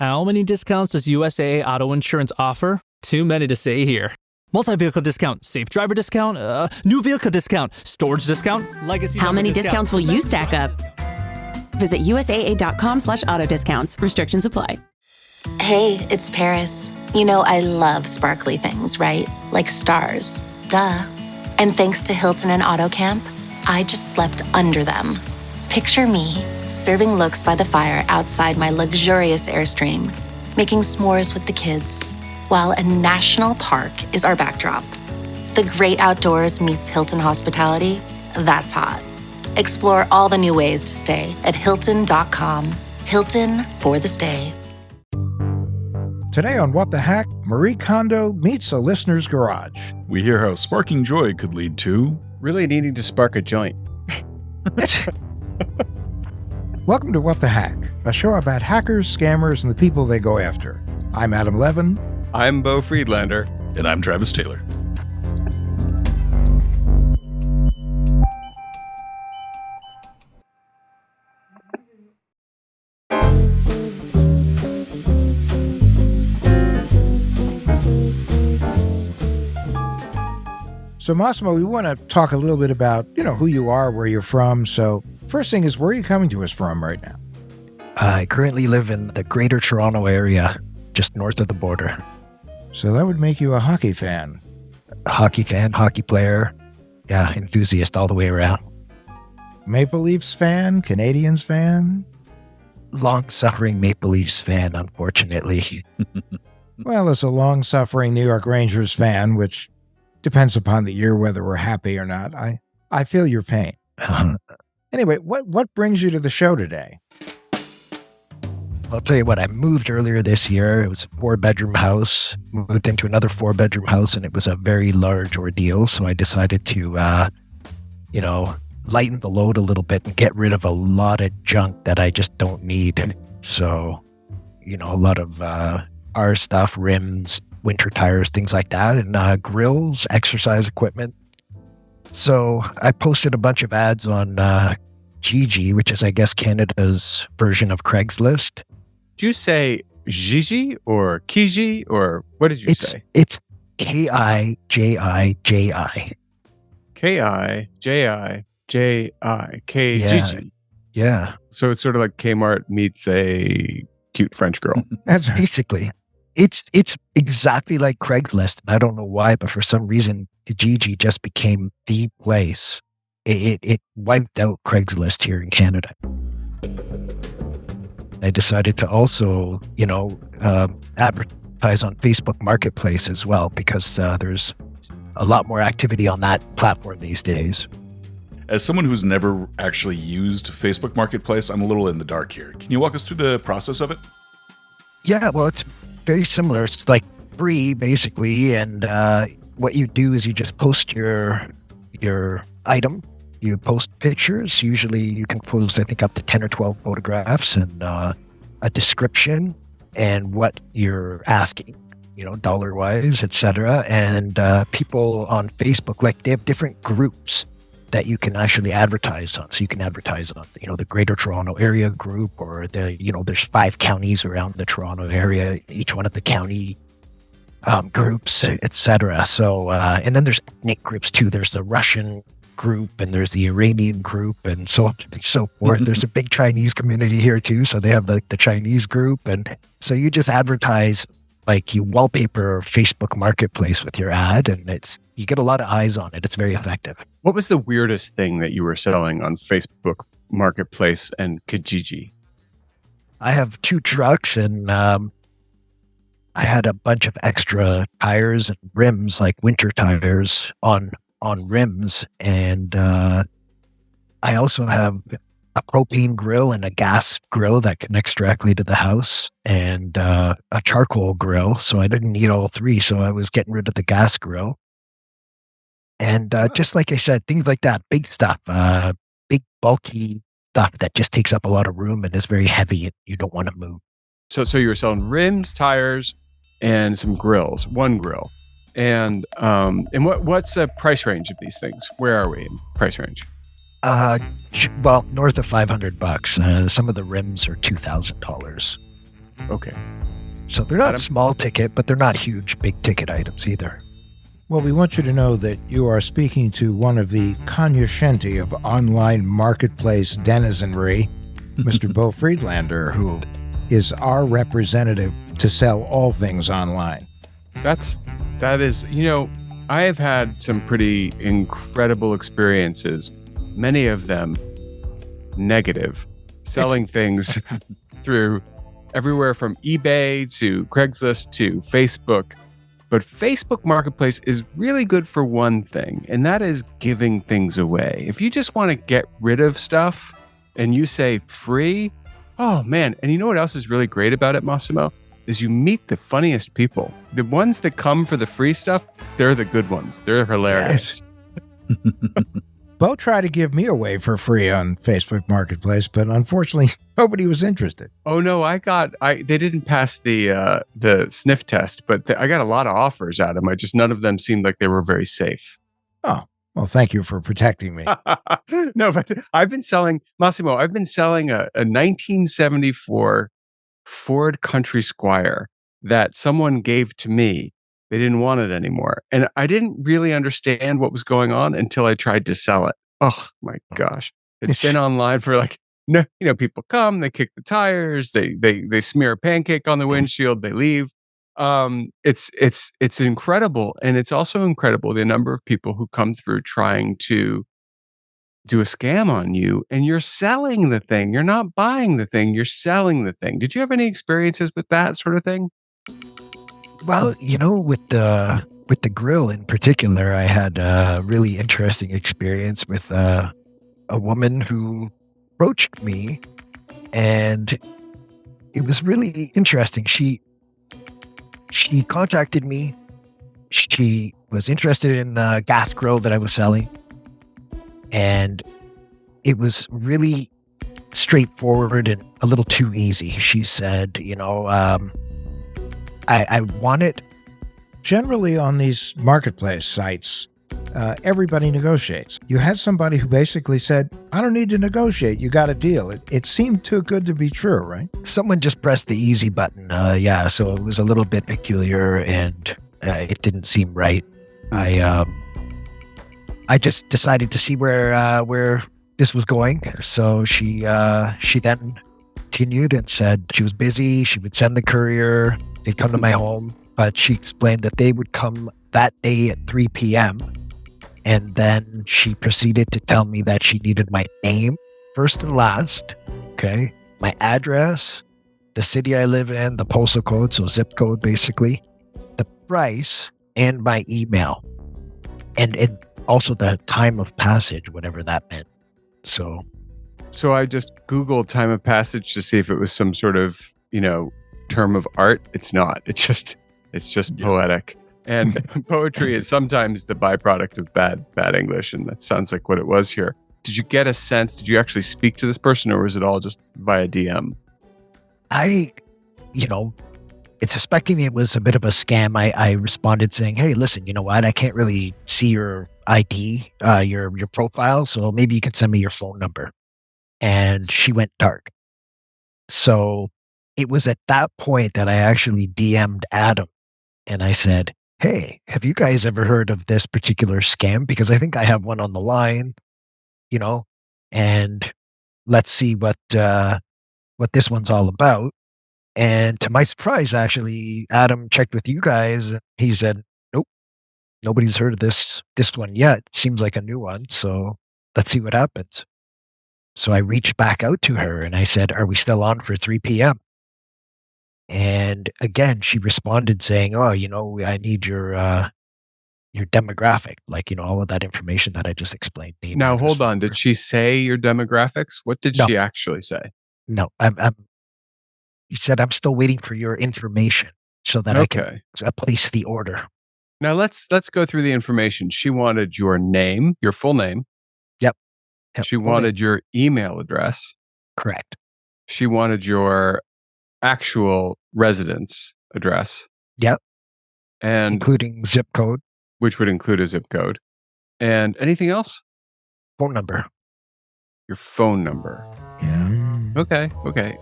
How many discounts does USAA Auto Insurance offer? Too many to say here. Multi-vehicle discount, safe driver discount, new vehicle discount, storage discount, legacy. How many discounts will you stack up? Visit USAA.com/auto discounts. Restrictions apply. Hey, it's Paris. You know I love sparkly things, right? Like stars. Duh. And thanks to Hilton and Auto Camp, I just slept under them. Picture me, serving looks by the fire outside my luxurious Airstream, making s'mores with the kids, while a national park is our backdrop. The great outdoors meets Hilton hospitality. That's hot. Explore all the new ways to stay at Hilton.com. Hilton for the stay. Today on What the Hack, Marie Kondo meets a listener's garage. We hear how sparking joy could lead to... really needing to spark a joint. Welcome to What the Hack, a show about hackers, scammers, and the people they go after. I'm Adam Levin. I'm Beau Friedlander. And I'm Travis Taylor. So Massimo, we want to talk a little bit about, who you are, where you're from. So first thing is, where are you coming to us from right now? I currently live in the Greater Toronto area, just north of the border. So that would make you a hockey fan. A hockey fan, hockey player, enthusiast all the way around. Maple Leafs fan, Canadiens fan? Long-suffering Maple Leafs fan, unfortunately. Well, as a long-suffering New York Rangers fan, which depends upon the year whether we're happy or not, I feel your pain. Anyway, what brings you to the show today? I'll tell you what, I moved earlier this year. It was a 4-bedroom house, moved into another 4-bedroom house, and it was a very large ordeal. So I decided to, lighten the load a little bit and get rid of a lot of junk that I just don't need. So, a lot of our stuff, rims, winter tires, things like that, and grills, exercise equipment. So I posted a bunch of ads on Gigi, which is, I guess, Canada's version of Craigslist. Did you say Gigi or Kiji or what did you say? It's Kijiji. Kijiji. Yeah. So it's sort of like Kmart meets a cute French girl. That's basically. It's exactly like Craigslist. And I don't know why, but for some reason, Kijiji just became the place. It wiped out Craigslist here in Canada. I decided to also, advertise on Facebook Marketplace as well, because there's a lot more activity on that platform these days. As someone who's never actually used Facebook Marketplace, I'm a little in the dark here. Can you walk us through the process of it? Yeah, well, it's very similar. It's like free, basically, and what you do is you just post your item. You post pictures. Usually you can post, I think, up to 10 or 12 photographs and a description and what you're asking, dollar-wise, etc. And people on Facebook, like, they have different groups that you can actually advertise on. So you can advertise on, the Greater Toronto Area group, or there's 5 counties around the Toronto area, each one of the county groups, etc. So, and then there's ethnic groups too. There's the Russian group and there's the Iranian group and so on and so forth. There's a big Chinese community here too. So they have the Chinese group. And so you just advertise, like, you wallpaper Facebook Marketplace with your ad, and you get a lot of eyes on it. It's very effective. What was the weirdest thing that you were selling on Facebook Marketplace and Kijiji? I have 2 trucks, and I had a bunch of extra tires and rims, like winter tires on rims. And I also have a propane grill and a gas grill that connects directly to the house, and a charcoal grill. So I didn't need all 3. So I was getting rid of the gas grill. And just like I said, things like that, big stuff, big bulky stuff that just takes up a lot of room and is very heavy and you don't want to move. So you were selling rims, tires, and some grills, one grill. And what's the price range of these things? Where are we in price range? Well, north of $500. Some of the rims are $2,000. Okay. So they're not Adam? small ticket, but they're not huge, big ticket items either. Well, we want you to know that you are speaking to one of the cognoscenti of online marketplace denizenry, Mr. Beau Friedlander, who is our representative to sell all things online. That is, I have had some pretty incredible experiences, many of them negative, selling things through everywhere from eBay to Craigslist to Facebook. But Facebook Marketplace is really good for one thing, and that is giving things away. If you just want to get rid of stuff and you say free, oh man. And you know what else is really great about it, Massimo? Is you meet the funniest people. The ones that come for the free stuff, they're the good ones. They're hilarious. Beau tried to give me away for free on Facebook Marketplace, but unfortunately, nobody was interested. Oh no, they didn't pass the sniff test, but I got a lot of offers out of them. None of them seemed like they were very safe. Oh, well, thank you for protecting me. No, but I've been selling a 1974 Ford Country Squire that someone gave to me. They didn't want it anymore. And I didn't really understand what was going on until I tried to sell it. Oh my gosh. It's been online for people come, they kick the tires, they smear a pancake on the windshield, they leave. It's incredible. And it's also incredible the number of people who come through trying to do a scam on you, and you're selling the thing. You're not buying the thing, you're selling the thing. Did you have any experiences with that sort of thing? Well, with the grill in particular, I had a really interesting experience with a woman who approached me, and it was really interesting. She contacted me. She was interested in the gas grill that I was selling, and it was really straightforward and a little too easy. She said, I want it. Generally, on these marketplace sites, everybody negotiates. You had somebody who basically said, I don't need to negotiate. You got a deal. It seemed too good to be true, right? Someone just pressed the easy button. So it was a little bit peculiar, and it didn't seem right. I just decided to see where this was going. So she then continued and said she was busy. She would send the courier. They'd come to my home, but she explained that they would come that day at 3 p.m. And then she proceeded to tell me that she needed my name, first and last, okay, my address, the city I live in, the postal code, so zip code basically, the price, and my email. And also the time of passage, whatever that meant. So I just Googled time of passage to see if it was some sort of, term of art. It's not. It's just poetic. And poetry is sometimes the byproduct of bad English, and that sounds like what it was here. Did you get a sense? Did you actually speak to this person, or was it all just via DM? It's suspecting it was a bit of a scam. I responded saying, hey, listen, you know what? I can't really see your ID, your profile, so maybe you can send me your phone number. And she went dark. So it was at that point that I actually DM'd Adam, and I said, hey, have you guys ever heard of this particular scam? Because I think I have one on the line, and let's see what this one's all about. And to my surprise, actually, Adam checked with you guys, and he said, nope, nobody's heard of this one yet. Seems like a new one, so let's see what happens. So I reached back out to her, and I said, are we still on for 3 p.m.? And again, she responded saying, oh, I need your demographic, all of that information that I just explained. Now, hold on. Did she say your demographics? What did she actually say? No, he said, I'm still waiting for your information so that I can place the order. Now, let's go through the information. She wanted your name, your full name. Yep. She wanted your email address. Correct. She wanted your actual residence address. Yep. And including zip code. Which would include a zip code. And anything else? Phone number. Your phone number. Yeah. Okay.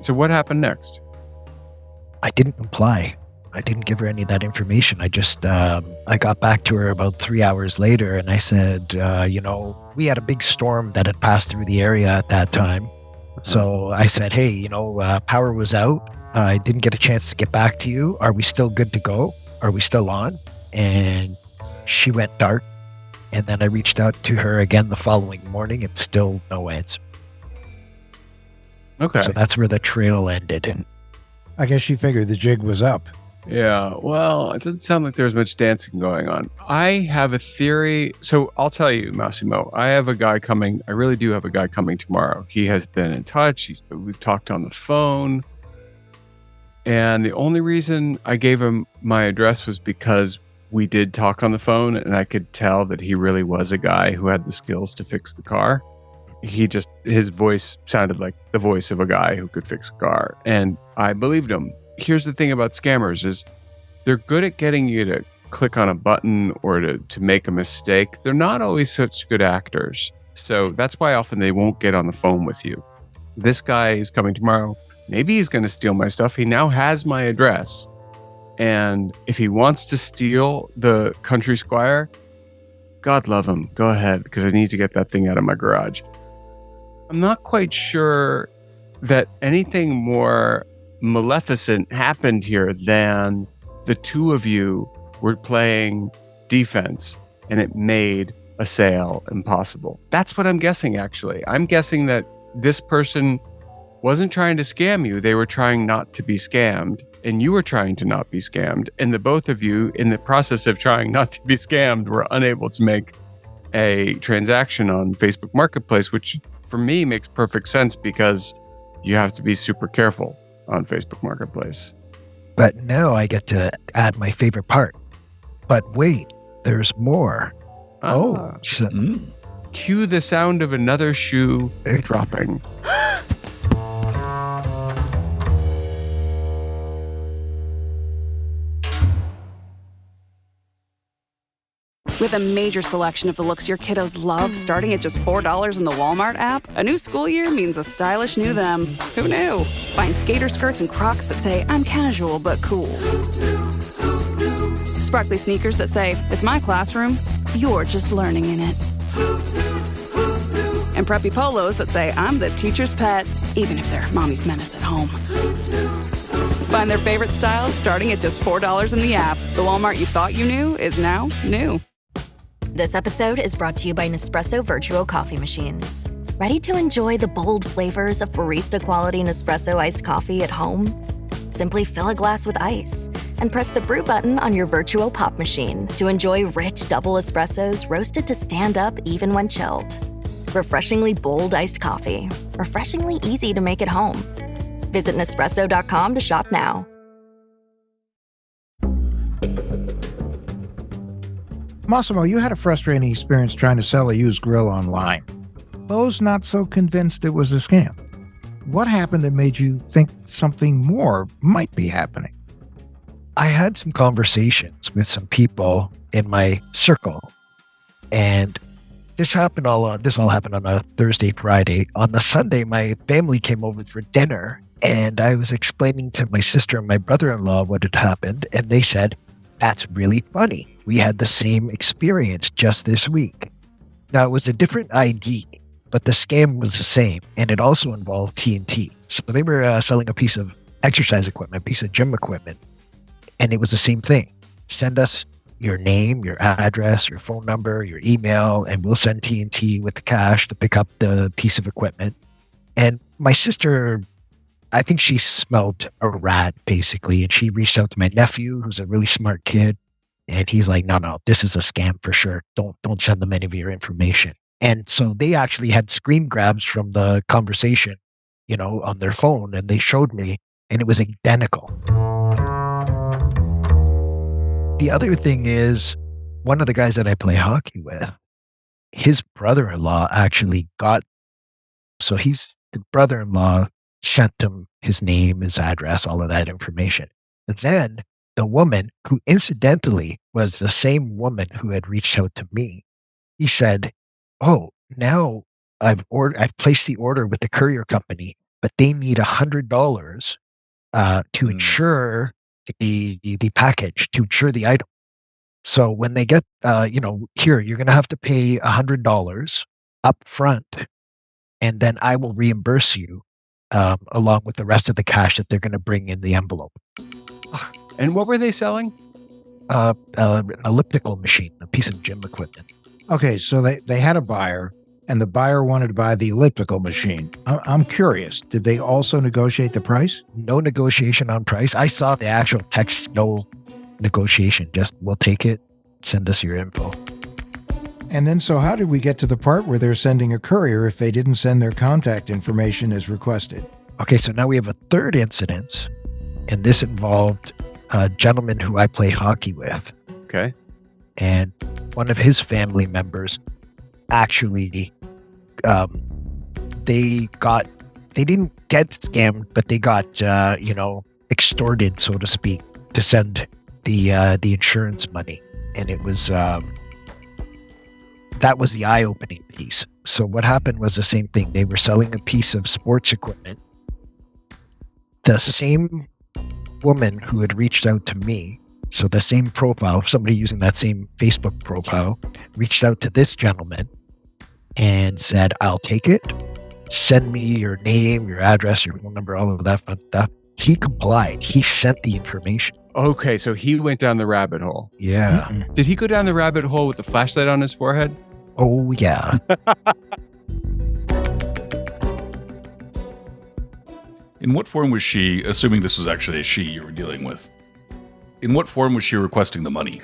So what happened next? I didn't comply. I didn't give her any of that information. I just, I got back to her about 3 hours later and I said, we had a big storm that had passed through the area at that time. So I said, hey, power was out. I didn't get a chance to get back to you. Are we still good to go? Are we still on? And she went dark. And then I reached out to her again the following morning and still no answer. Okay. So that's where the trail ended. I guess she figured the jig was up. Yeah, well, it doesn't sound like there's much dancing going on. I have a theory. So I'll tell you, Massimo, I have a guy coming. I really do have a guy coming tomorrow. He has been in touch. We've talked on the phone. And the only reason I gave him my address was because we did talk on the phone and I could tell that he really was a guy who had the skills to fix the car. His voice sounded like the voice of a guy who could fix a car. And I believed him. Here's the thing about scammers is they're good at getting you to click on a button or to make a mistake. They're not always such good actors. So that's why often they won't get on the phone with you. This guy is coming tomorrow. Maybe he's going to steal my stuff. He now has my address. And if he wants to steal the Country Squire, God love him. Go ahead, because I need to get that thing out of my garage. I'm not quite sure that anything more maleficent happened here than the two of you were playing defense and it made a sale impossible. That's what I'm guessing, actually. I'm guessing that this person wasn't trying to scam you. They were trying not to be scammed, and you were trying to not be scammed. And the both of you, in the process of trying not to be scammed, were unable to make a transaction on Facebook Marketplace, which for me makes perfect sense because you have to be super careful on Facebook Marketplace. But now I get to add my favorite part. But wait, there's more. So, Cue the sound of another shoe dropping. With a major selection of the looks your kiddos love, starting at just $4 in the Walmart app, a new school year means a stylish new them. Who knew? Find skater skirts and Crocs that say, I'm casual but cool. Sparkly sneakers that say, it's my classroom, you're just learning in it. And preppy polos that say, I'm the teacher's pet, even if they're mommy's menace at home. Find their favorite styles starting at just $4 in the app. The Walmart you thought you knew is now new. This episode is brought to you by Nespresso Virtuo Coffee Machines. Ready to enjoy the bold flavors of barista-quality Nespresso iced coffee at home? Simply fill a glass with ice and press the brew button on your Virtuo Pop machine to enjoy rich double espressos roasted to stand up even when chilled. Refreshingly bold iced coffee. Refreshingly easy to make at home. Visit Nespresso.com to shop now. Massimo, you had a frustrating experience trying to sell a used grill online. Beau's not so convinced it was a scam. What happened that made you think something more might be happening? I had some conversations with some people in my circle, and this all happened on a Thursday, Friday. On the Sunday, my family came over for dinner, and I was explaining to my sister and my brother-in-law what had happened, and they said, that's really funny. We had the same experience just this week. Now, it was a different ID, but the scam was the same, and it also involved TNT. So they were selling a piece of exercise equipment, a piece of gym equipment, and it was the same thing. Send us your name, your address, your phone number, your email, and we'll send TNT with the cash to pick up the piece of equipment. And my sister, I think she smelled a rat, basically, and she reached out to my nephew, who's a really smart kid, and he's like, no, this is a scam for sure. Don't send them any of your information. And so they actually had screen grabs from the conversation, on their phone, and they showed me, and it was identical. The other thing is, one of the guys that I play hockey with, his brother-in-law actually the brother-in-law sent him his name, his address, all of that information. Then the woman, who incidentally was the same woman who had reached out to me, he said, oh, now I've placed the order with the courier company, but they need $100 to insure the package, to insure the item. So when they get, here, you're going to have to pay $100 up front, and then I will reimburse you along with the rest of the cash that they're going to bring in the envelope. And what were they selling? An elliptical machine, a piece of gym equipment. Okay, so they had a buyer, and the buyer wanted to buy the elliptical machine. I'm curious, did they also negotiate the price? No negotiation on price. I saw the actual text, no negotiation, just we'll take it, send us your info. And then, so how did we get to the part where they're sending a courier if they didn't send their contact information as requested? Okay, so now we have a third incident, and this involved a gentleman who I play hockey with. Okay. And one of his family members actually, they didn't get scammed, but they got, extorted, so to speak, to send the insurance money. And it was, that was the eye-opening piece. So what happened was the same thing. They were selling a piece of sports equipment. The same woman who had reached out to me, so the same profile, somebody using that same Facebook profile, reached out to this gentleman and said, I'll take it. Send me your name, your address, your phone number, all of that fun stuff. He complied. He sent the information. Okay, so he went down the rabbit hole. Yeah. Mm-mm. Did he go down the rabbit hole with the flashlight on his forehead? Oh, yeah. In what form was she, assuming this was actually a she you were dealing with, in what form was she requesting the money?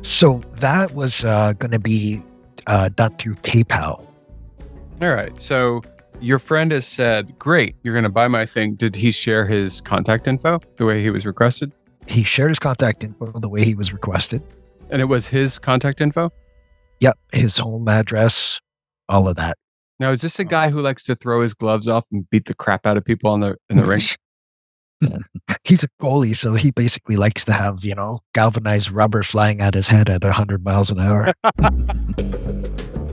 So that was going to be done through PayPal. All right, so your friend has said, great, you're going to buy my thing. Did he share his contact info the way he was requested? He shared his contact info the way he was requested. And it was his contact info? Yep, his home address, all of that. Now, is this a guy who likes to throw his gloves off and beat the crap out of people in the ring? He's a goalie, so he basically likes to have, galvanized rubber flying at his head at 100 miles an hour.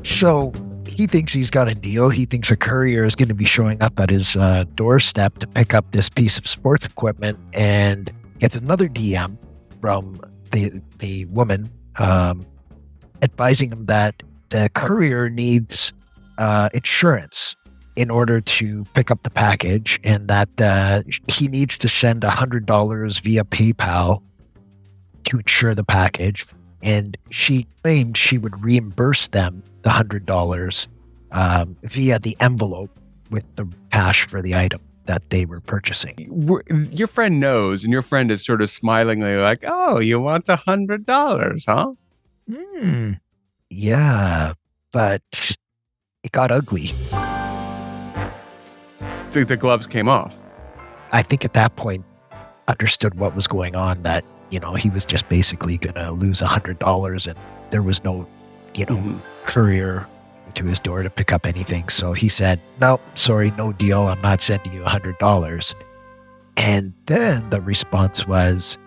So he thinks he's got a deal. He thinks a courier is going to be showing up at his doorstep to pick up this piece of sports equipment, and gets another DM from the woman advising him that the courier needs insurance in order to pick up the package, and that he needs to send $100 via PayPal to insure the package. And she claimed she would reimburse them the $100 via the envelope with the cash for the item that they were purchasing. Your friend knows, and your friend is sort of smilingly like, oh, you want $100, huh? Yeah, but it got ugly. The gloves came off. I think at that point understood what was going on, that, he was just basically going to lose $100, and there was no, courier to his door to pick up anything. So he said, no, sorry, no deal. I'm not sending you $100. And then the response was,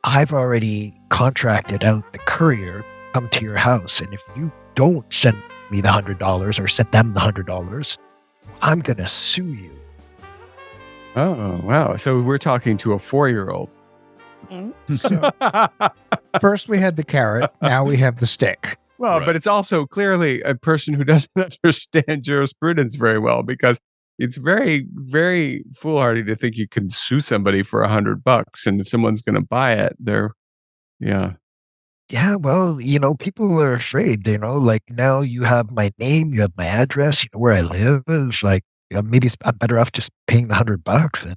I've already contracted out the courier to come to your house. And if you don't send me the $100 or send them the $100, I'm going to sue you. Oh, wow. So we're talking to a 4-year-old. So, first we had the carrot, now we have the stick. Well, Right. but it's also clearly a person who doesn't understand jurisprudence very well, because it's very, very foolhardy to think you can sue somebody for $100, and if someone's going to buy it, yeah. Yeah, well, people are afraid, like, now you have my name, you have my address, you know where I live. It's like, maybe I'm better off just paying the $100 and,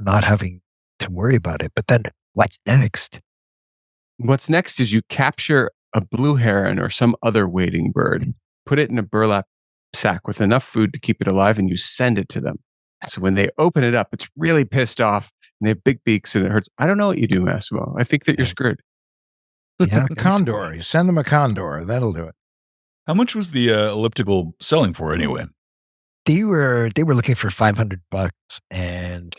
not having to worry about it. But then what's next? What's next is you capture a blue heron or some other wading bird, put it in a burlap sack with enough food to keep it alive, and you send it to them. So when they open it up, it's really pissed off, and they have big beaks and it hurts. I don't know what you do, Massimo. I think that you're screwed. Yeah, A condor. You send them a condor. That'll do it. How much was the elliptical selling for anyway? They were looking for $500, and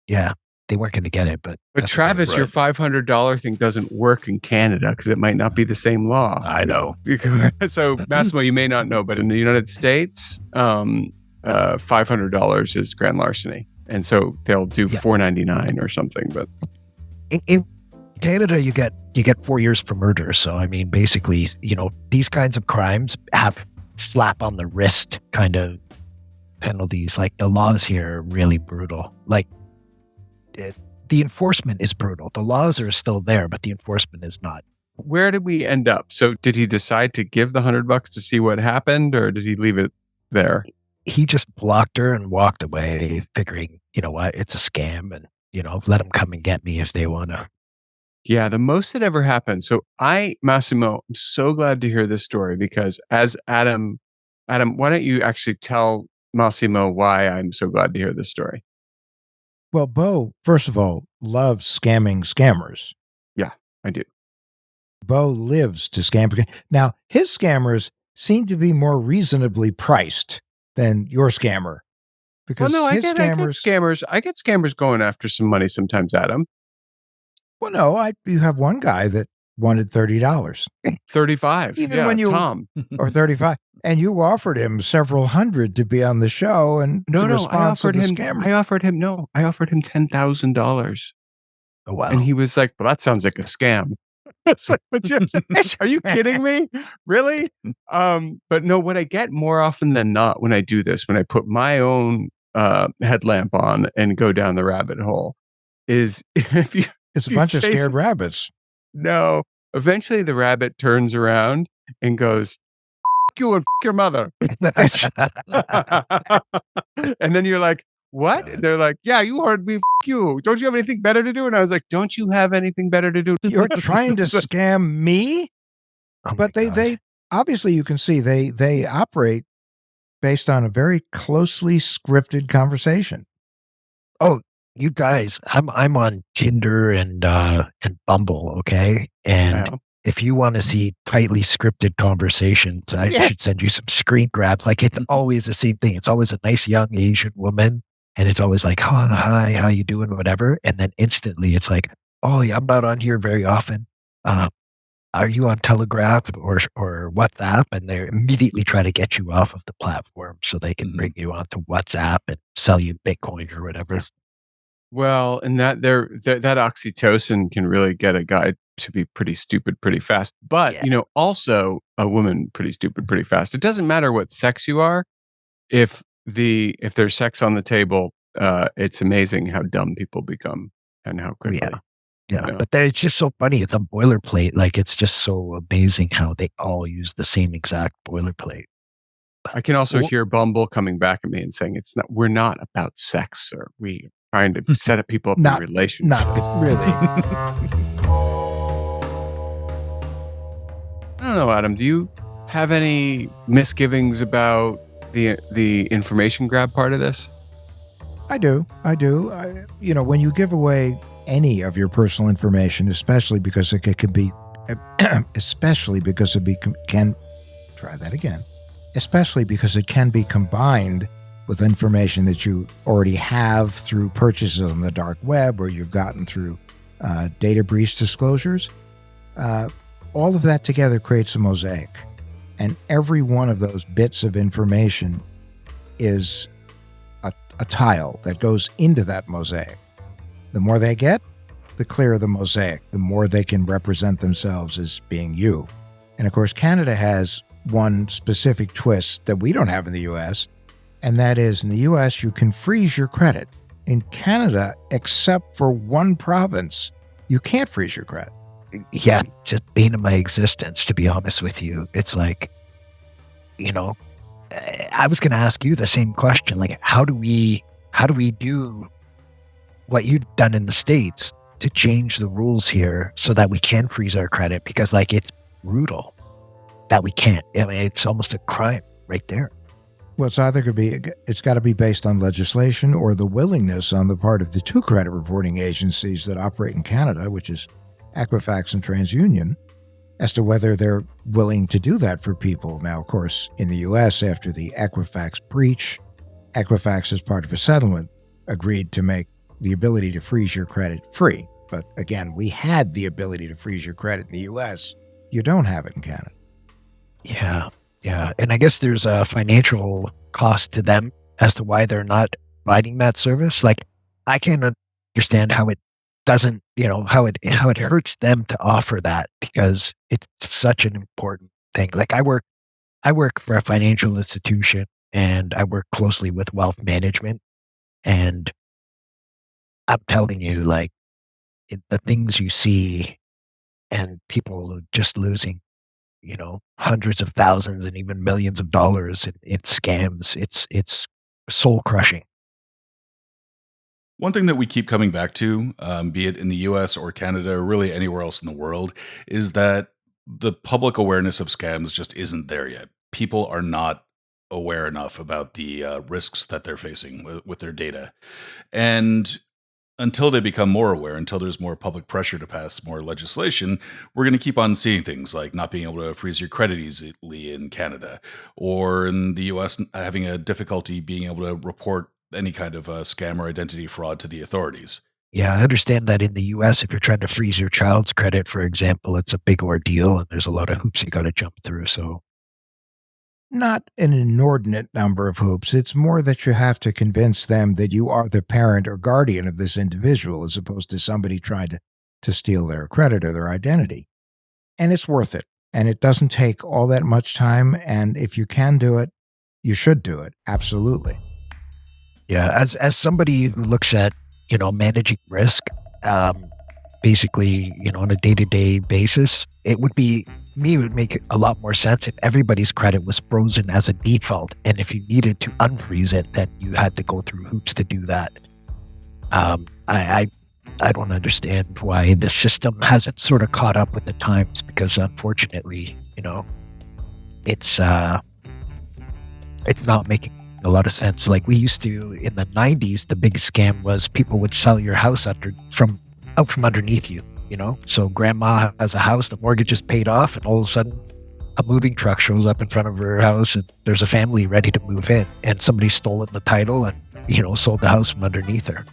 yeah, they weren't going to get it. But But that's Travis, right. your $500 thing doesn't work in Canada because it might not be the same law. I know. So, Massimo, you may not know, but in the United States, $500 is grand larceny. And so they'll do $4.99 or something. But in Canada, you get 4 years for murder. So, I mean, basically, these kinds of crimes have slap on the wrist kind of penalties. Like, the laws here are really brutal. Like, the enforcement is brutal. The laws are still there, but the enforcement is not. where did we end up? So did he decide to give the $100 to see what happened, or did he leave it there? He just blocked her and walked away, figuring, you know what, it's a scam, and, let them come and get me if they want to. Yeah, the most that ever happened. So Massimo, I'm so glad to hear this story, because as Adam, why don't you actually tell Massimo why I'm so glad to hear this story? Well, Beau, first of all, loves scamming scammers. Yeah, I do. Beau lives to scam. Now, his scammers seem to be more reasonably priced than your scammer. Because I his get scammers. I get scammers going after some money sometimes, Adam. Well, no, you have one guy that wanted $30. 35. Even when you Tom. or 35, and you offered him several hundred to be on the show, and I offered him $10,000. Oh wow! And he was like, "Well, that sounds like a scam." It's like, are you kidding me? Really? But no, what I get more often than not when I do this, when I put my own headlamp on and go down the rabbit hole, is it's a bunch of scared rabbits. No, eventually the rabbit turns around and goes, "F you and f your mother." And then you're like, "What?" And they're like, "Yeah, you heard me. F you. Don't you have anything better to do?" And I was like, "Don't you have anything better to do?" You're trying to scam me? Oh, but they obviously, you can see they operate based on a very closely scripted conversation. Oh, you guys, I'm on Tinder and Bumble, okay? And if you want to see tightly scripted conversations, I should send you some screen grabs. Like, it's always the same thing. It's always a nice young Asian woman, and it's always like, "Oh, hi, how you doing?" Whatever. And then instantly it's like, "Oh, yeah, I'm not on here very often. Are you on Telegraph or WhatsApp?" And they immediately try to get you off of the platform so they can bring you onto WhatsApp and sell you Bitcoin or whatever. Well, and that oxytocin can really get a guy to be pretty stupid pretty fast. But, also a woman pretty stupid pretty fast. It doesn't matter what sex you are. If there's sex on the table, it's amazing how dumb people become and how quickly. Yeah. But then it's just so funny. It's a boilerplate. Like, it's just so amazing how they all use the same exact boilerplate. I can also hear Bumble coming back at me and saying, we're not about sex, sir. We trying to set up people up in relationships. Not really. I don't know, Adam. Do you have any misgivings about the information grab part of this? I do. When you give away any of your personal information, especially because it can be combined with information that you already have through purchases on the dark web, or you've gotten through data breach disclosures. All of that together creates a mosaic. And every one of those bits of information is a tile that goes into that mosaic. The more they get, the clearer the mosaic, the more they can represent themselves as being you. And of course, Canada has one specific twist that we don't have in the US, and that is, in the US, you can freeze your credit. In Canada, except for one province, you can't freeze your credit. Yeah, just bane of my existence, to be honest with you. It's like, I was going to ask you the same question. Like, how do we do what you've done in the States to change the rules here so that we can freeze our credit? Because, like, it's brutal that we can't. I mean, it's almost a crime right there. Well, it's got to be based on legislation or the willingness on the part of the two credit reporting agencies that operate in Canada, which is Equifax and TransUnion, as to whether they're willing to do that for people. Now, of course, in the U.S., after the Equifax breach, Equifax, as part of a settlement, agreed to make the ability to freeze your credit free. But again, we had the ability to freeze your credit in the U.S. You don't have it in Canada. Yeah. And I guess there's a financial cost to them as to why they're not providing that service. Like, I can't understand how it doesn't, how it hurts them to offer that, because it's such an important thing. Like, I work for a financial institution, and I work closely with wealth management, and I'm telling you, like, the things you see, and people just losing, hundreds of thousands and even millions of dollars in scams. It's soul crushing. One thing that we keep coming back to, be it in the US or Canada or really anywhere else in the world, is that the public awareness of scams just isn't there yet. People are not aware enough about the risks that they're facing with their data. And until they become more aware, until there's more public pressure to pass more legislation, we're going to keep on seeing things like not being able to freeze your credit easily in Canada, or in the US having a difficulty being able to report any kind of scam or identity fraud to the authorities. Yeah, I understand that in the US, if you're trying to freeze your child's credit, for example, it's a big ordeal and there's a lot of hoops you got to jump through. So, Not an inordinate number of hoops. It's more that you have to convince them that you are the parent or guardian of this individual, as opposed to somebody trying to steal their credit or their identity. And it's worth it. And it doesn't take all that much time. And if you can do it, you should do it. Absolutely. yeah, as somebody who looks at, managing risk, basically, on a day-to-day basis, it would make a lot more sense if everybody's credit was frozen as a default. And if you needed to unfreeze it, then you had to go through hoops to do that. I don't understand why the system hasn't sort of caught up with the times, because unfortunately, it's not making a lot of sense. Like, we used to, in the 90s, the big scam was people would sell your house out from underneath you. So grandma has a house, the mortgage is paid off, and all of a sudden a moving truck shows up in front of her house, and there's a family ready to move in, and somebody's stolen the title and, sold the house from underneath her.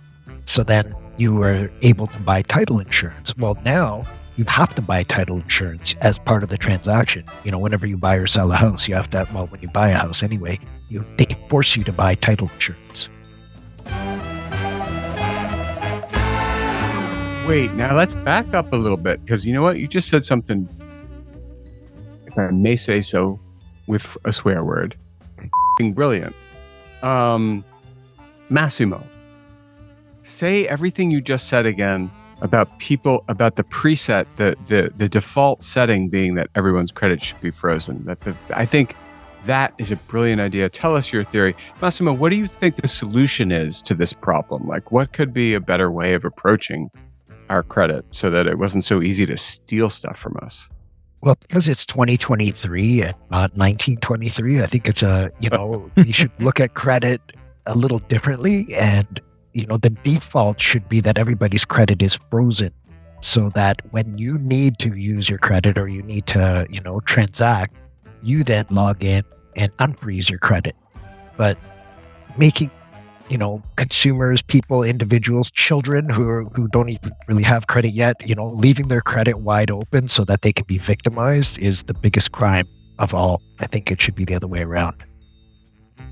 So then you were able to buy title insurance. Well, now you have to buy title insurance as part of the transaction. Whenever you buy or sell a house, you have to, when you buy a house anyway, they force you to buy title insurance. Wait, now let's back up a little bit, because you know what? You just said something, if I may say so, with a swear word, brilliant. Massimo, say everything you just said again about people, about the preset, the default setting being that everyone's credit should be frozen. I think that is a brilliant idea. Tell us your theory. Massimo, what do you think the solution is to this problem? Like, what could be a better way of approaching our credit so that it wasn't so easy to steal stuff from us? Well, because it's 2023 and not 1923, I think it's we should look at credit a little differently. And, the default should be that everybody's credit is frozen, so that when you need to use your credit or you need to, transact, you then log in and unfreeze your credit. But making, consumers, people, individuals, children who don't even really have credit yet, leaving their credit wide open so that they can be victimized is the biggest crime of all. I think it should be the other way around.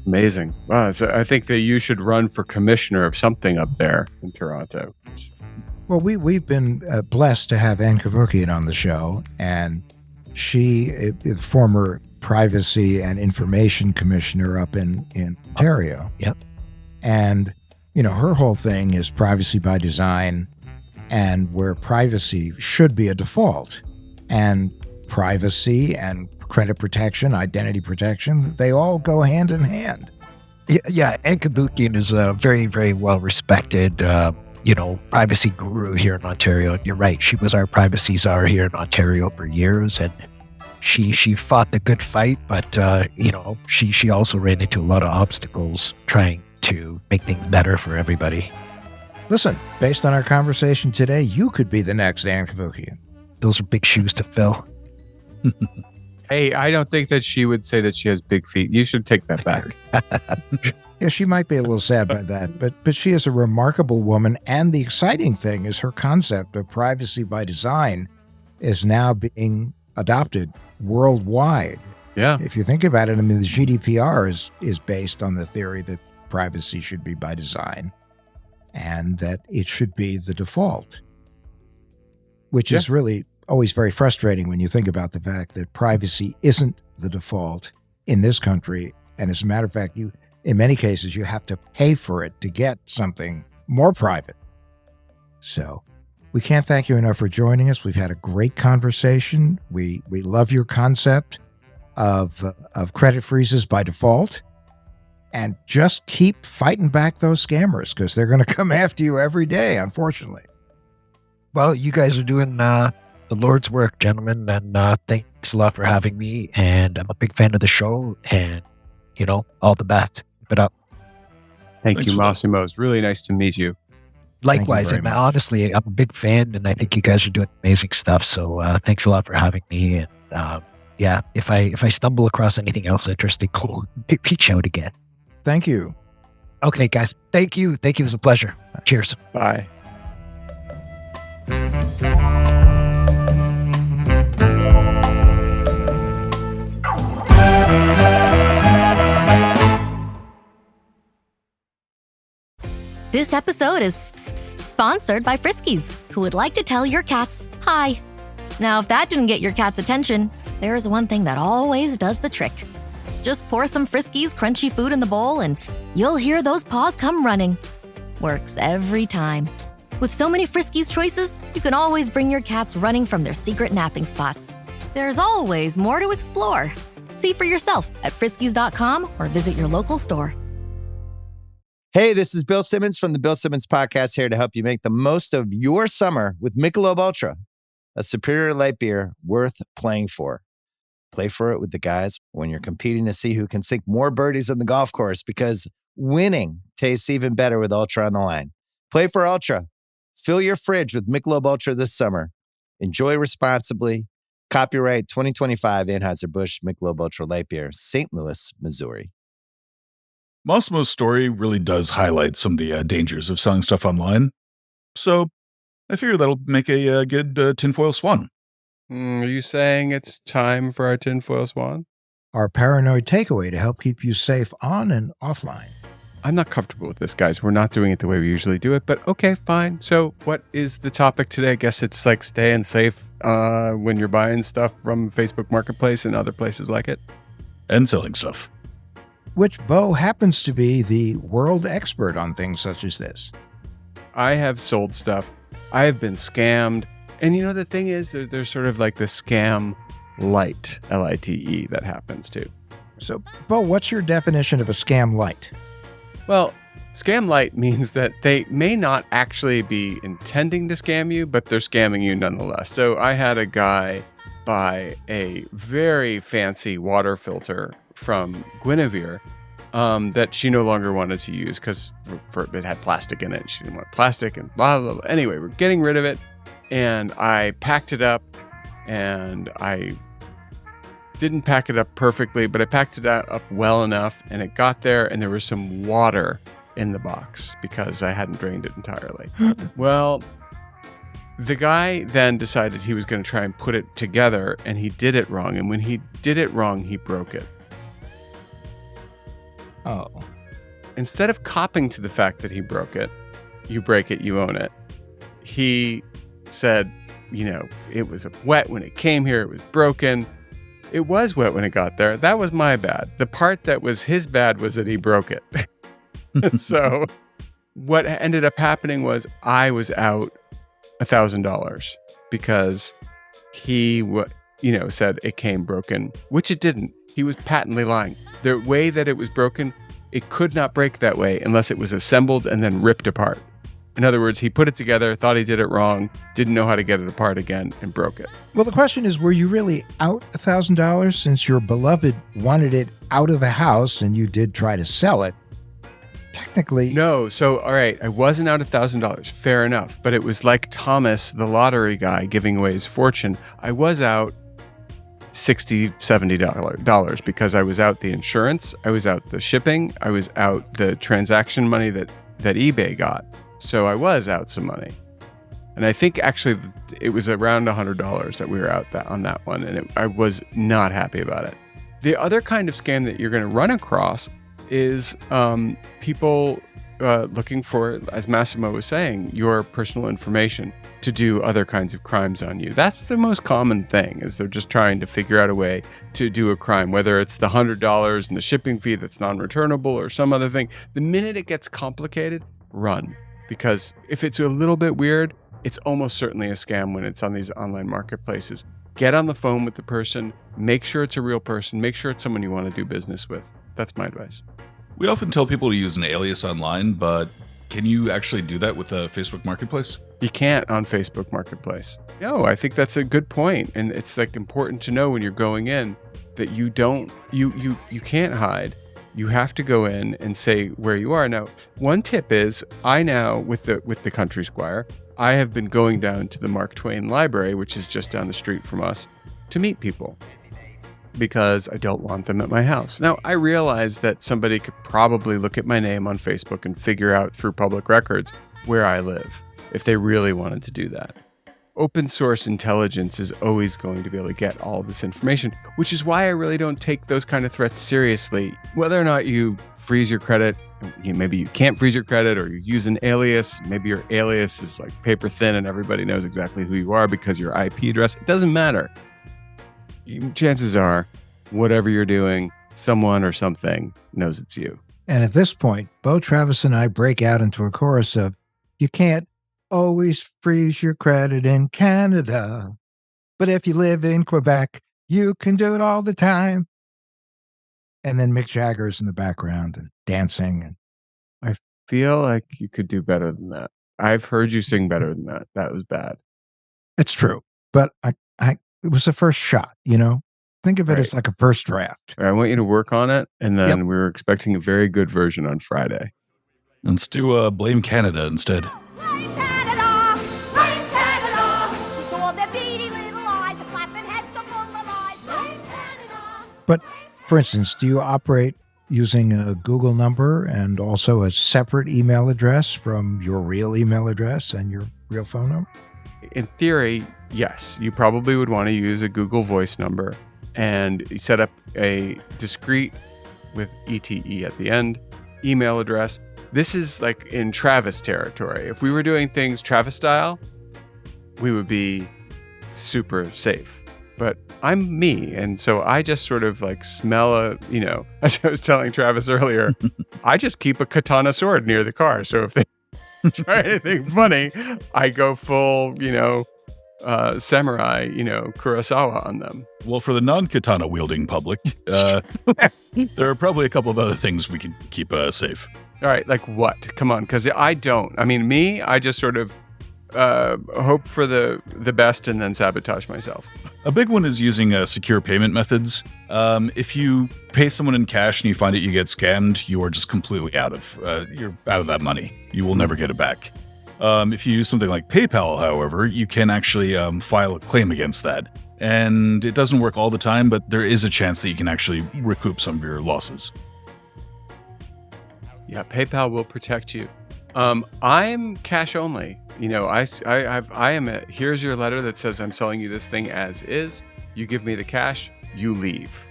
Amazing. Wow, so I think that you should run for commissioner of something up there in Toronto. Well, we've been blessed to have Ann Kavokian on the show, and she is the former privacy and information commissioner up in Ontario. Yep. And, her whole thing is privacy by design, and where privacy should be a default. And privacy and credit protection, identity protection, they all go hand in hand. Yeah, Ann Kavokian is a very, very well-respected, privacy guru here in Ontario. And you're right, she was our privacy czar here in Ontario for years, and she fought the good fight, but, she also ran into a lot of obstacles trying to make things better for everybody. Listen, based on our conversation today, you could be the next Ann Kavokian. Those are big shoes to fill. Hey, I don't think that she would say that she has big feet. You should take that back. Yeah, she might be a little sad by that, but she is a remarkable woman. And the exciting thing is her concept of privacy by design is now being adopted worldwide. Yeah. If you think about it, I mean, the GDPR is based on the theory that privacy should be by design and that it should be the default, which is really always very frustrating when you think about the fact that privacy isn't the default in this country. And as a matter of fact, in many cases, you have to pay for it to get something more private. So we can't thank you enough for joining us. We've had a great conversation. We love your concept of credit freezes by default. And just keep fighting back those scammers because they're going to come after you every day, unfortunately. Well, you guys are doing the Lord's work, gentlemen, and thanks a lot for having me. And I'm a big fan of the show, and, all the best. Keep it up. Thanks you, Massimo. It's really nice to meet you. Likewise, and honestly, I'm a big fan, and I think you guys are doing amazing stuff. So thanks a lot for having me. And if I stumble across anything else interesting, cool, reach out again. Thank you. Okay, guys. Thank you. It was a pleasure. Cheers. Bye. This episode is sponsored by Friskies, who would like to tell your cats hi. Now, if that didn't get your cat's attention, there is one thing that always does the trick. Just pour some Friskies crunchy food in the bowl and you'll hear those paws come running. Works every time. With so many Friskies choices, you can always bring your cats running from their secret napping spots. There's always more to explore. See for yourself at friskies.com or visit your local store. Hey, this is Bill Simmons from the Bill Simmons Podcast, here to help you make the most of your summer with Michelob Ultra, a superior light beer worth playing for. Play for it with the guys when you're competing to see who can sink more birdies on the golf course, because winning tastes even better with Ultra on the line. Play for Ultra. Fill your fridge with Michelob Ultra this summer. Enjoy responsibly. Copyright 2025 Anheuser-Busch Michelob Ultra Light Beer, St. Louis, Missouri. Massimo's story really does highlight some of the dangers of selling stuff online. So I figure that'll make a good tinfoil swan. Are you saying it's time for our tinfoil swan? Our paranoid takeaway to help keep you safe on and offline. I'm not comfortable with this, guys. We're not doing it the way we usually do it, but okay, fine. So what is the topic today? I guess it's like staying safe when you're buying stuff from Facebook Marketplace and other places like it. And selling stuff. Which Beau happens to be the world expert on things such as this. I have sold stuff. I have been scammed. And the thing is, there's sort of like the scam light, L-I-T-E, that happens too. So, Beau, what's your definition of a scam light? Well, scam light means that they may not actually be intending to scam you, but they're scamming you nonetheless. So I had a guy buy a very fancy water filter from Guinevere that she no longer wanted to use because it had plastic in it. She didn't want plastic and blah, blah, blah. Anyway, we're getting rid of it. And I packed it up, and I didn't pack it up perfectly, but I packed it up well enough, and it got there, and there was some water in the box because I hadn't drained it entirely. Well, the guy then decided he was going to try and put it together, and he did it wrong. And when he did it wrong, he broke it. Oh. Instead of copping to the fact that he broke it, you break it, you own it. He said, it was wet when it came here, it was broken. It was wet when it got there. That was my bad. The part that was his bad was that he broke it. So what ended up happening was I was out $1,000 because he said it came broken, which it didn't. He was patently lying. The way that it was broken, it could not break that way unless it was assembled and then ripped apart. In other words, he put it together, thought he did it wrong, didn't know how to get it apart again, and broke it. Well, the question is, were you really out $1,000 since your beloved wanted it out of the house and you did try to sell it? Technically... No. So, all right, I wasn't out $1,000. Fair enough. But it was like Thomas, the lottery guy, giving away his fortune. I was out $60, $70 because I was out the insurance, I was out the shipping, I was out the transaction money that eBay got. So I was out some money. And I think actually it was around $100 that we were out on that one. And I was not happy about it. The other kind of scam that you're going to run across is people looking for, as Massimo was saying, your personal information to do other kinds of crimes on you. That's the most common thing, is they're just trying to figure out a way to do a crime, whether it's the $100 and the shipping fee that's non-returnable or some other thing. The minute it gets complicated, run. Because if it's a little bit weird, it's almost certainly a scam when it's on these online marketplaces. Get on the phone with the person, make sure it's a real person, make sure it's someone you want to do business with. That's my advice. We often tell people to use an alias online, but can you actually do that with a Facebook Marketplace? You can't on Facebook Marketplace. No, I think that's a good point. And it's like important to know when you're going in that you can't hide. You have to go in and say where you are. Now, one tip is I now, with the Country Squire, I have been going down to the Mark Twain Library, which is just down the street from us, to meet people, because I don't want them at my house. Now, I realize that somebody could probably look at my name on Facebook and figure out through public records where I live, if they really wanted to do that. Open source intelligence is always going to be able to get all this information, which is why I really don't take those kind of threats seriously. Whether or not you freeze your credit, maybe you can't freeze your credit, or you use an alias, maybe your alias is like paper thin and everybody knows exactly who you are because your IP address, it doesn't matter. Chances are, whatever you're doing, someone or something knows it's you. And at this point, Beau, Travis, and I break out into a chorus of, "You can't always freeze your credit in Canada, but if you live in Quebec, you can do it all the time." And then Mick Jagger's in the background and dancing. And I feel like you could do better than that. I've heard you sing better than that. That was bad. It's true, but it was the first shot, you know? Think of it as like a first draft. I want you to work on it, and then we're expecting a very good version on Friday. Let's do Blame Canada instead. Blame Canada! Blame Canada! With all their beady little eyes and flapping heads up on the lies. Blame Canada! But, for instance, do you operate using a Google number and also a separate email address from your real email address and your real phone number? In theory, yes. You probably would want to use a Google Voice number and set up a discrete, with ETE at the end, email address. This is like in Travis territory. If we were doing things Travis style, we would be super safe. But I'm me, and so I just sort of like smell as I was telling Travis earlier, I just keep a katana sword near the car. So if they try anything funny, I go full, samurai, Kurosawa on them. Well, for the non-katana wielding public, there are probably a couple of other things we can keep safe. All right, like what? Come on, because I don't. I mean, I just sort of hope for the best and then sabotage myself. A big one is using secure payment methods. If you pay someone in cash and you find out you get scammed, you are just completely out of that money. You will never get it back. If you use something like PayPal, however, you can actually file a claim against that. And it doesn't work all the time, but there is a chance that you can actually recoup some of your losses. Yeah, PayPal will protect you. I'm cash only. I am here's your letter that says I'm selling you this thing as is. You give me the cash, you leave.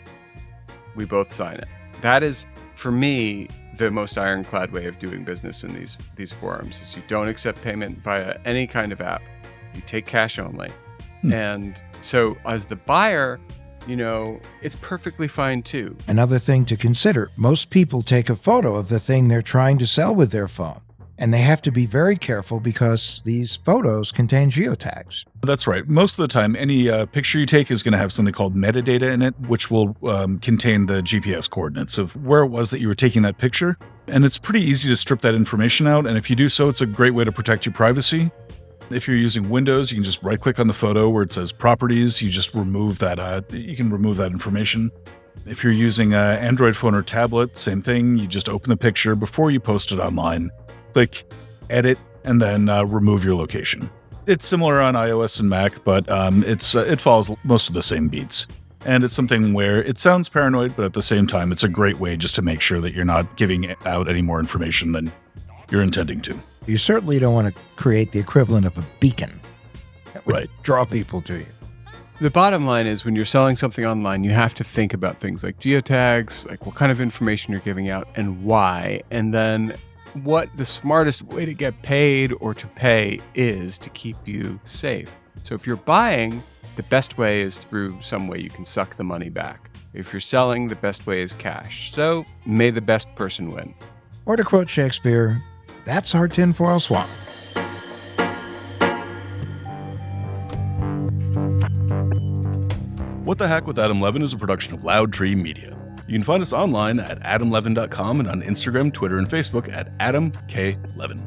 We both sign it. That is, for me, the most ironclad way of doing business in these forums is you don't accept payment via any kind of app. You take cash only. And so as the buyer, it's perfectly fine too. Another thing to consider, most people take a photo of the thing they're trying to sell with their phone. And they have to be very careful because these photos contain geotags. That's right. Most of the time, any picture you take is going to have something called metadata in it, which will contain the GPS coordinates of where it was that you were taking that picture. And it's pretty easy to strip that information out. And if you do so, it's a great way to protect your privacy. If you're using Windows, you can just right-click on the photo where it says Properties. You just remove that. You can remove that information. If you're using an Android phone or tablet, same thing. You just open the picture before you post it online. Click Edit, and then remove your location. It's similar on iOS and Mac, but it follows most of the same beats. And it's something where it sounds paranoid, but at the same time, it's a great way just to make sure that you're not giving out any more information than you're intending to. You certainly don't want to create the equivalent of a beacon that would draw people to you. The bottom line is when you're selling something online, you have to think about things like geotags, like what kind of information you're giving out and why, and then what the smartest way to get paid or to pay is to keep you safe. So if you're buying, the best way is through some way you can suck the money back. If you're selling, the best way is cash. So may the best person win. Or to quote Shakespeare, that's our tinfoil swamp. What the Heck with Adam Levin is a production of Loud Tree Media. You can find us online at adamlevin.com and on Instagram, Twitter, and Facebook at Adam K. Levin.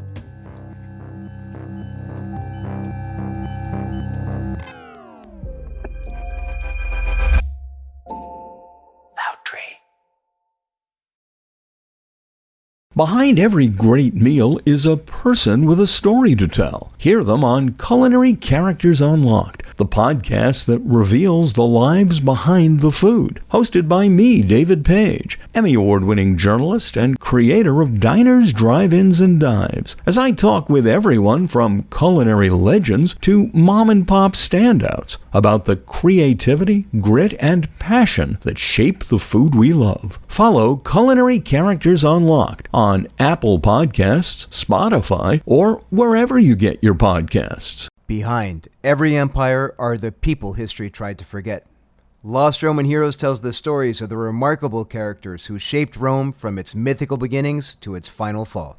Behind every great meal is a person with a story to tell. Hear them on Culinary Characters Unlocked, the podcast that reveals the lives behind the food. Hosted by me, David Page, Emmy Award-winning journalist and creator of Diners, Drive-Ins, and Dives, as I talk with everyone from culinary legends to mom-and-pop standouts about the creativity, grit, and passion that shape the food we love. Follow Culinary Characters Unlocked on Apple Podcasts, Spotify, or wherever you get your podcasts. Behind every empire are the people history tried to forget. Lost Roman Heroes tells the stories of the remarkable characters who shaped Rome from its mythical beginnings to its final fall.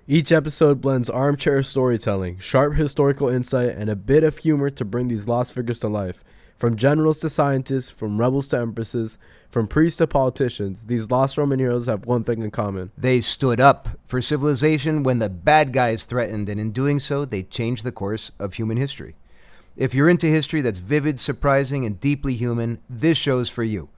Each episode blends armchair storytelling, sharp historical insight, and a bit of humor to bring these lost figures to life. From generals to scientists, from rebels to empresses, from priests to politicians, these lost Roman heroes have one thing in common. They stood up for civilization when the bad guys threatened, and in doing so, they changed the course of human history. If you're into history that's vivid, surprising, and deeply human, this show's for you.